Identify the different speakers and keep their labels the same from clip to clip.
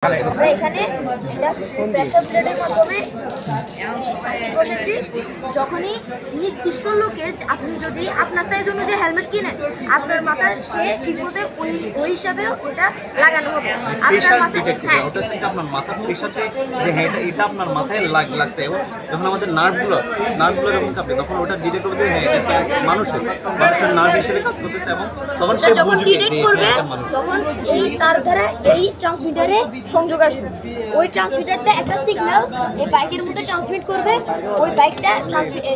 Speaker 1: আমরা এখানে এটা প্রেসার প্লেটের মাধ্যমে বসেছি। যখনই নির্দিষ্ট লোকের আপনি যদি আপনার সাইজ অনুযায়ী হেলমেট কিনেন আপনার মাথায় সে ঠিকমতো ওই হিসাবে ওটা লাগানো হবে। আপনার মাথায়
Speaker 2: ওটা থেকে আপনার মাথার প্রেসারতে যে এটা আপনার মাথায় লাগছে এবং যখন আমাদের নার্ভগুলো যখন কাঁপে তখন ওটা ডিটেক্ট করবে যে এটা মানুষের নার্ভ হিসেবে কাজ করতেছে এবং তখন সে
Speaker 1: যখন
Speaker 2: বুঝবে
Speaker 1: ডিটেক্ট করবে তখন এই তার দ্বারা এই ট্রান্সমিটারে সংযোগ আসবে। ওই ট্রান্সমিটারটা একটা সিগন্যাল এই বাইকের মধ্যে ট্রান্সমিট করবে। ওই বাইকটা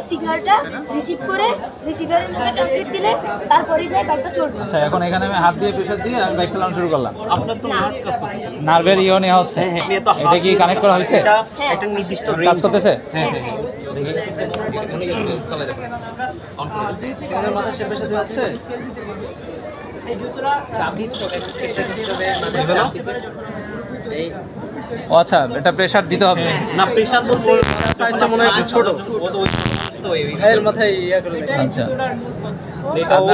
Speaker 1: সিগন্যালটা রিসিভ করে রিসিভারের মধ্যে ট্রান্সমিট দিলে তারপরেই যায় বাইকটা চলবে।
Speaker 3: আচ্ছা, এখন এখানে আমি হাত দিয়ে প্রেসার দিয়ে আমি বাইক চালানো শুরু করলাম।
Speaker 2: আপনার তো নার্ভ কাজ করতেছে,
Speaker 3: নার্ভের ইও নেওয়া হচ্ছে। এটা কি কানেক্ট করা হয়েছে?
Speaker 2: এটা একটা নির্দিষ্ট
Speaker 3: কাজ করতেছে।
Speaker 2: হ্যাঁ চলে যাবে অন করে তোমাদের মাথায় সে প্রেসার যাচ্ছে
Speaker 3: ও আচ্ছা, এটা প্রেসার দিতে হবে
Speaker 2: না? প্রেসার বলতে সাইজটা মনে হয় একটু ছোট, ও তো ওই ভাইয়ের মাথায় ইয়া করে দেয়।
Speaker 3: আচ্ছা,
Speaker 2: এটা ও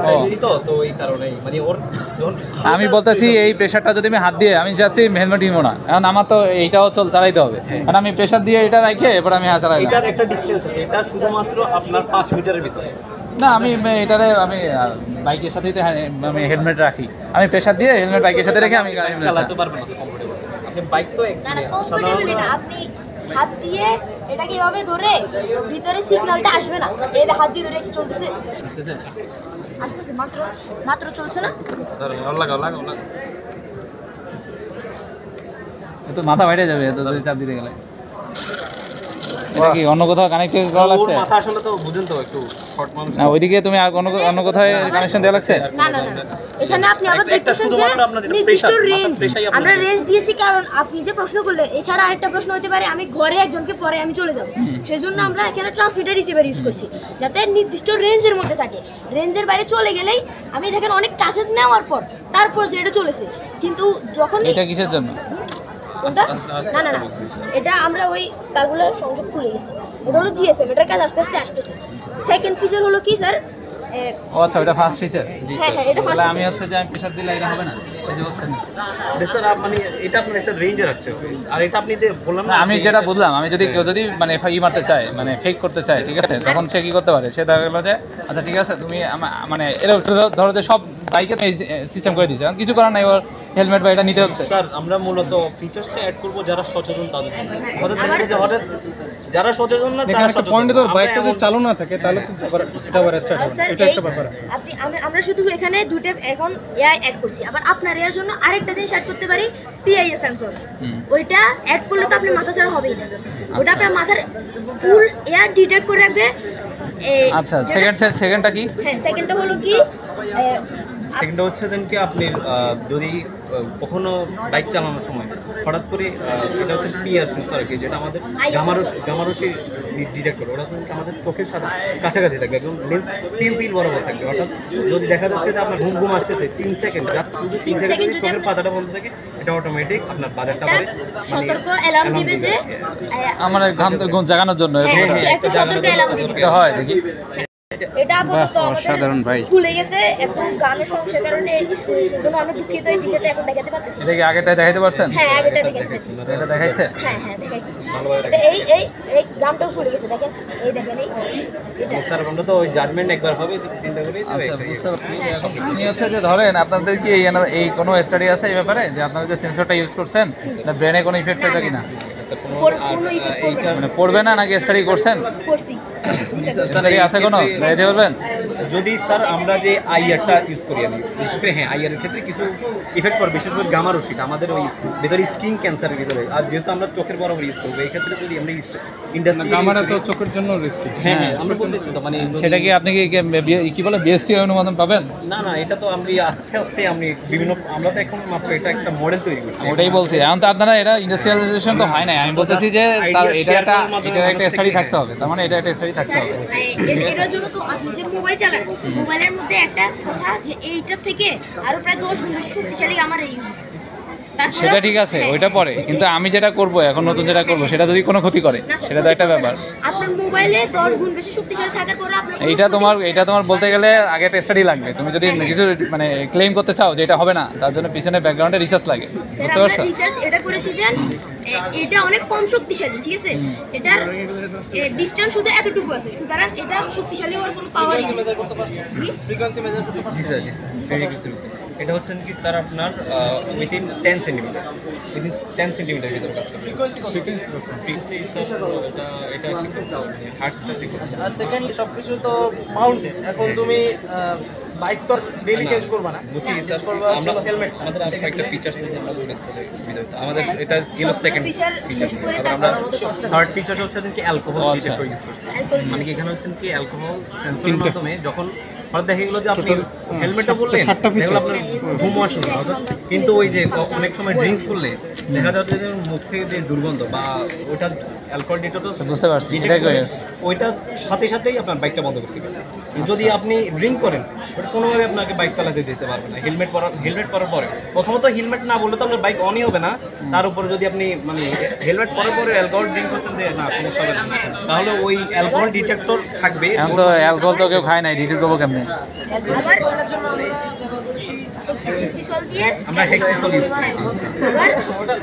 Speaker 2: সাইজেরই তো এই কারণেই মানে ওর যখন
Speaker 3: আমি বলতেছি এই প্রেসারটা যদি আমি হাত দিয়ে আমি যাচ্ছি হেলমেট নিব না, এখন আমার তো এইটাও চালাইতে হবে। কারণ আমি প্রেসার দিয়ে এটা রাখে এবার আমি চালাই।
Speaker 2: এটার একটা ডিসটেন্স আছে, এটা শুধুমাত্র আপনার 5 মিটারের ভিতরে।
Speaker 3: না, আমি এটারে আমি বাইকের সাথেই তো আমি হেলমেট রাখি। আমি প্রেসার দিয়ে হেলমেট বাইকের সাথে রেখে আমি
Speaker 2: চালাতে পারবেন না কমফোর্টেবল। আপনি বাইক তো
Speaker 1: কমফোর্টেবল না, আপনি হাত দিয়ে এটা কিভাবে ধরে ভিতরে সিগন্যালটা আসবে না। এই হাত দিয়ে ধরে চলতেছে আসতেছে মাত্র চলছে না।
Speaker 2: লাগাও
Speaker 3: তো মাথা বাইরে যাবে এত যদি চাপ দিতে গেলে। এটা কি অন্য কোথাও কানেক্ট করা লাগছে?
Speaker 2: মাথা আসলে তো বুঝেন তো একটু শর্ট মানুষ
Speaker 3: না, ওইদিকে তুমি আর অন্য কোথাও কানেকশন দেওয়া লাগছে?
Speaker 1: না এখানে আপনি আবার দেখতেছেন যে নির্দিষ্ট রেঞ্জ আমরা রেঞ্জ দিয়েছি। কারণ আপনি যে প্রশ্ন করলেন এছাড়া আরেকটা প্রশ্ন হতে পারে আমি ঘরে একজনকে পরে আমি চলে যাব, সেজন্য আমরা এখানে ট্রান্সমিটার রিসিভার ইউজ করছি যাতে নির্দিষ্ট রেঞ্জের মধ্যে থাকে। রেঞ্জের বাইরে চলে গেলেই আমি দেখেন অনেক কাছে নেওয়ার পর তারপর যে এটা চলেছে। কিন্তু যখন
Speaker 3: এটা কিসের জন্য?
Speaker 1: না এটা আমরা ওই তারগুলো সংযোগ খুলে গেছি। এটা হলো জিএসএম, এটার কাজ আস্তে আস্তে আসতেছে। সেকেন্ড ফিচার হলো কি স্যার?
Speaker 3: ও আচ্ছা, ওটা ফার্স্ট ফিচার।
Speaker 1: হ্যাঁ এটা ফার্স্ট।
Speaker 3: আমি হচ্ছে যে আমি প্রেসার দিলে এটা হবে না, এটা হচ্ছে না।
Speaker 2: স্যার মানে এটা আপনার একটা রেঞ্জে রাখতে হবে। আর এটা আপনি বললাম না,
Speaker 3: আমি যেটা বুঝলাম, আমি যদি কেউ যদি মানে মারতে চায় মানে ফেক করতে চায়, ঠিক আছে, তখন সে কি করতে পারে? সে দেখা গেলো যে আচ্ছা ঠিক আছে তুমি মানে এর ধরো যে সব বাইকে সিস্টেম করে দিচ্ছে, কিছু করার নাই, ওর হেলমেট বা এটা নিতে হচ্ছে।
Speaker 2: স্যার আমরা মূলত ফিচার্সটা অ্যাড করব যারা সচেতন তাদের জন্য। যারা সচেতন না তারা সচেতন।
Speaker 4: পয়েন্টে তো বাইকটা যদি চালু না থাকে তাহলে তো এটা আবার স্টার্ট হবে। এটা একটা ব্যাপার আছে।
Speaker 1: আমরা শুধু এখানে দুটো এখন এআই অ্যাড করছি। আবার আপনার এর জন্য আরেকটা জিনিস অ্যাড করতে পারি, পিআইএ সেন্সর। ওইটা অ্যাড করলে তো আপনি মাথা ছাড়া হবেই না। ওটা আপনার মাথার ফুল এয়ার ডিটেক্ট করে রাখবে।
Speaker 3: আচ্ছা, সেকেন্ডটা কি?
Speaker 1: হ্যাঁ, সেকেন্ডটা হলো কি
Speaker 2: সেকেন্ডটা হচ্ছে দেন কি আপনি যদি কখনো বাইক চালানোর সময় হঠাৎ করে এটা হচ্ছে পিআর সেন্সর কি, যেটা আমাদের গামারসি ডিটেক্ট করে। ওটা হচ্ছে আমাদের চোখের সাথে কাছাকাছি থাকবে, একদম লেন্স পিউপিল বরাবর থাকবে। অর্থাৎ যদি দেখা যাচ্ছে যে আপনার ঘুম আসতেছে 3 সেকেন্ড, শুধু 3 সেকেন্ড চোখের পাতাটা বন্ধ থাকে, এটা অটোমেটিক আপনার বাজারটা করে
Speaker 1: সতর্ক অ্যালার্ম দিবে যে
Speaker 3: আমার ঘাম জাগানোর জন্য
Speaker 1: একটা সতর্ক অ্যালার্ম দিবে।
Speaker 3: এটা হয় দেখি।
Speaker 1: এটা আপাতত
Speaker 3: সাধারণ ভাই
Speaker 1: ভুলে গেছে এবং গানের সমস্যার কারণে জন্য আমরা দুঃখিত। এই ফিচারটা এখন দেখাতে পারতেছি।
Speaker 3: এটা কি আগেটাই দেখাতে পারছেন?
Speaker 1: হ্যাঁ, আগেটা দেখাতে পারতেছি।
Speaker 3: এটা দেখাইছে?
Speaker 1: হ্যাঁ দেখাইছি। এই গানটাও ভুলে গেছে, দেখেন এই দেখেন এটা
Speaker 2: স্যার আমরা তো ওই জাজমেন্ট একবার হবে চিন্তা করি।
Speaker 3: আচ্ছা, বুঝতে পারছি। আপনি হচ্ছে যে ধরেন আপনাদের কি এই কোনো স্টাডি আছে এই ব্যাপারে যে আপনারা যে সেন্সরটা ইউজ করছেন না ব্রেনে কোনো ইফেক্ট হয় কিনা? মানে পড়বে না নাকি স্টাডি করছেন?
Speaker 1: করছি।
Speaker 3: স্টাডি আছে কোনো দেখাতে পারবেন?
Speaker 2: যদি স্যার আমরা যে আইআরটা ইউজ করি, আমি বিশেষ করে আইআরের ক্ষেত্রে কিছু ইফেক্ট পড়ে, বিশেষ করে গামা রশ্মিটা আমাদের ওই ভেতরে স্কিন ক্যান্সারের ভিতরে। আর যেহেতু আমরা চোখের বরাবর ইউজ করবো, এই ক্ষেত্রে যদি আমরা ইন্ডাস্ট্রি
Speaker 4: গামাটা তো চোখের জন্য রিস্কি।
Speaker 2: হ্যাঁ আমরা বলতেছি তো মানে
Speaker 3: সেটা কি আপনি কি বলে বিএসটি অনুমোদন পাবেন?
Speaker 2: না এটা তো আমি আস্তে আস্তে আমরা তো এখন মাত্র এটা একটা মডেল তৈরি করছি।
Speaker 3: ওটাই বলছি, এখন তো আপনারা এটা ইন্ডাস্ট্রিয়ালাইজেশন তো হয় না। আমি বলতেছি যে এটা একটা স্টাডি থাকতে হবে, তার মানে এটা একটা স্টাডি থাকতে হবে।
Speaker 1: এটার জন্য তো আপনি যে মোবাইল চালান, মোবাইলের মধ্যে একটা কথা যে এইটা থেকে আরো প্রায় 10 গুণ বেশি শক্তিশালী আমার এই ইউজ।
Speaker 3: সেটা ঠিক আছে, ওইটা পরে, কিন্তু আমি যেটা করব এখন নতুন যেটা করব সেটা যদি কোনো ক্ষতি করে সেটা তো একটা ব্যাপার।
Speaker 1: আপনার মোবাইলে 10 গুণ বেশি শক্তিশালী থাকার পরে আপনার
Speaker 3: এটা তোমার বলতে গেলে আগে একটা স্টাডি লাগবে। তুমি যদি কিছু মানে ক্লেম করতে চাও যে এটা হবে না, তার জন্য পিছনে ব্যাকগ্রাউন্ডে রিসার্চ লাগে, বুঝতে
Speaker 1: আমরা
Speaker 3: পারছো?
Speaker 1: রিসার্চ এটা করেছি যে এটা অনেক কম শক্তিশালী, ঠিক আছে, এটার ডিসটেন্স শুধু এতটুকু আছে, সুতরাং এটা শক্তিশালী হওয়ার কোনো পাওয়ারই নেই।
Speaker 2: জি স্যার, জি স্যার, ভেরি গুড। এটা হচ্ছে কি স্যার আপনার উইদিন 10 সেন্টিমিটার, উইদিন 10 সেন্টিমিটার ভিতরে কাজ করবে। ফ্রিকোয়েন্সি স্যার এটা ঠিক করতে হবে, হার্টসটা ঠিক করতে হবে।
Speaker 5: আর সেকেন্ডলি সবকিছু তো মাউন্টেড, এখন তুমি বাইক তো ডেইলি চেঞ্জ করবা না।
Speaker 2: বুঝছি স্যার, আমরা হেলমেট আমাদের আরো কয়েকটা ফিচারস আছে আমরা বলে দিতে আমাদের এটা স্কেল অফ সেকেন্ড
Speaker 1: ফিচার শেষ করে
Speaker 2: আমরা
Speaker 1: তারপর
Speaker 2: থার্ড ফিচার হচ্ছে কি অ্যালকোহল
Speaker 3: আচ্ছা।
Speaker 2: ডিটেক্টর ইউজ করছি।
Speaker 1: Alcohol
Speaker 2: মানে কি এখানে হচ্ছে কি অ্যালকোহল সেন্সরের মাধ্যমে যখন হঠাৎ দেখা গেলো যে আপনি হেলমেটটা বললেন দেখলাম আপনার ঘুম আসে না, অর্থাৎ কিন্তু ওই যে অনেক সময় ড্রিঙ্কস করলে দেখা যাচ্ছে যে মুখ থেকে যে দুর্গন্ধ বা ওটা অ্যালকোহল ডিটেক্টর
Speaker 3: বুঝতে পারছি, এটাই কই আছে।
Speaker 2: ওইটা সাথে সাথেই আপনার বাইকটা বন্ধ করতে পারবে। যদি আপনি ড্রিঙ্ক করেন ওটা কোনোভাবে আপনাকে বাইক চালাতে দিতে পারবে না। হেলমেট পরার পরে প্রথমত হেলমেট না বললে তো আপনার বাইক অনই হবে না, তার উপর যদি আপনি মানে হেলমেট পরার পরে অ্যালকোহল ড্রিঙ্ক করছেন যে না সমস্যা হবে না, তাহলে ওই অ্যালকোহল ডিটেক্টর থাকবে।
Speaker 3: এখন তো অ্যালকোহল তো কেউ খায় নাই, ডিটেক্ট করবো কেমনে?
Speaker 1: আবার ওটার জন্য আমরা ব্যবহার করেছি হেক্সিসল দিয়ে,
Speaker 2: আমরা হেক্সিসল ইউজ করি।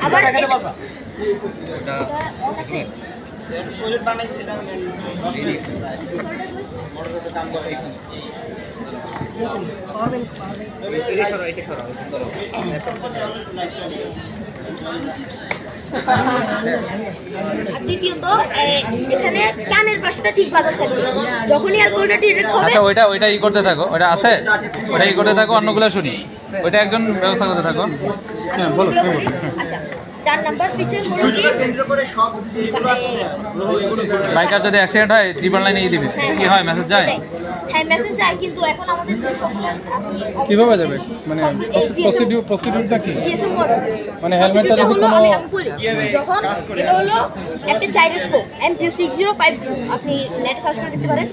Speaker 1: আবার
Speaker 2: এটা
Speaker 1: অন আছে
Speaker 5: প্রজেক্ট বানাইছিলাম।
Speaker 1: আর দ্বিতীয়ত এখানে কানের পাশটা ঠিক বাজার থাকবে, যখনই অ্যালকোহলটা ডিটেক্ট হবে।
Speaker 3: আচ্ছা, ওইটা ই করতে থাকো, ওটা আছে, ওটা ই করতে থাকো, অন্যগুলো শুনি, ওইটা একজন ব্যবস্থা করতে থাকো।
Speaker 4: হ্যাঁ বলো,
Speaker 1: আচ্ছা, 4 নাম্বার ফিচার হলো কি
Speaker 3: বাইকার যদি অ্যাক্সিডেন্ট হয় ট্রিপল লাইনে ই দিবে, কি হয়, মেসেজ যায়?
Speaker 1: হ্যাঁ মেসেজ যায়, কিন্তু এখন আমাদের যে সবগুলো
Speaker 4: কিভাবে যাবে? মানে প্রসিডিউরটা কি?
Speaker 1: জিএসএম মডেল
Speaker 4: মানে হেলমেটটা যদি কোনো
Speaker 1: আমি বলি, যখন এটা হলো একটা জাইরোস্কোপ MPU6050, আপনি নেটে সার্চ করে দেখতে পারেন।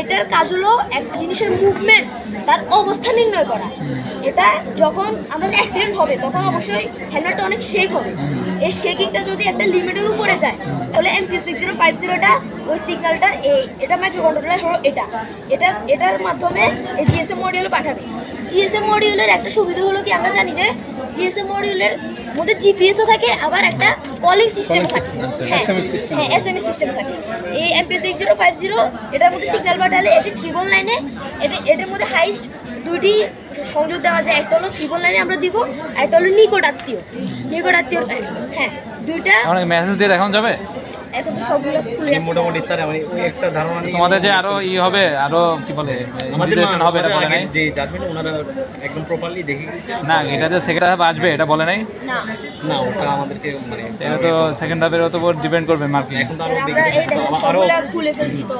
Speaker 1: এটার কাজ হলো একটা জিনিসের মুভমেন্ট, তার অবস্থা নির্ণয় করা। এটা যখন আমাদের অ্যাক্সিডেন্ট হবে তখন অবশ্যই হেলমেটটা অনেক শেক হবে, এই শেকিংটা যদি একটা লিমিটের উপরে যায় তাহলে MPU6050টা ওই সিগন্যালটা এটা মাইক্রো কন্ট্রোলার হলো এটার মাধ্যমে এই জিএসএম মডিউলে পাঠাবে। জিএসএম মডিউলের একটা সুবিধা হলো কি, আমরা জানি যে জিএসএম মডিউলের মধ্যে জিপিএসও থাকে, আবার একটা কলিং সিস্টেম থাকে, হ্যাঁ এসএমএস সিস্টেম থাকে। এই MPU6050 এটার মধ্যে সিগন্যাল পাঠালে এটি ট্রিপল লাইনে, এটার মধ্যে হাইস্ট 2টি সংযোগ দেওয়া যায়। একটা হলো ট্রিপল লাইনে আমরা দিব, আর একটা হলো নিকট আত্মীয়, হ্যাঁ 2টা।
Speaker 3: অনেক মেসেজ দিয়ে দেখানো যাবে।
Speaker 1: এখন তো সবগুলো খুলে আছে
Speaker 2: মোটামুটি স্যার আমি ওই একটা ধারণা নিয়ে
Speaker 3: তোমাদের যে আরো ই হবে, আরো কি বলে
Speaker 2: আমাদের
Speaker 3: ইনভিটেশন হবে, এটা বলে নাই?
Speaker 2: যে জাজমেন্ট ওনারা একদম প্রপারলি দেখে গেছে।
Speaker 3: না, এটা যে সেকেন্ড হাফ আসবে এটা বলে নাই।
Speaker 1: না,
Speaker 2: না ওটা আমাদেরকে মানে
Speaker 3: এটা তো সেকেন্ড হাফের উপর ডিপেন্ড করবে মার্কিং।
Speaker 2: এখন তো আরো
Speaker 1: আমরা
Speaker 2: দেখে
Speaker 1: এই দেখো
Speaker 2: আরো
Speaker 1: সবগুলো খুলে ফেলছি তো।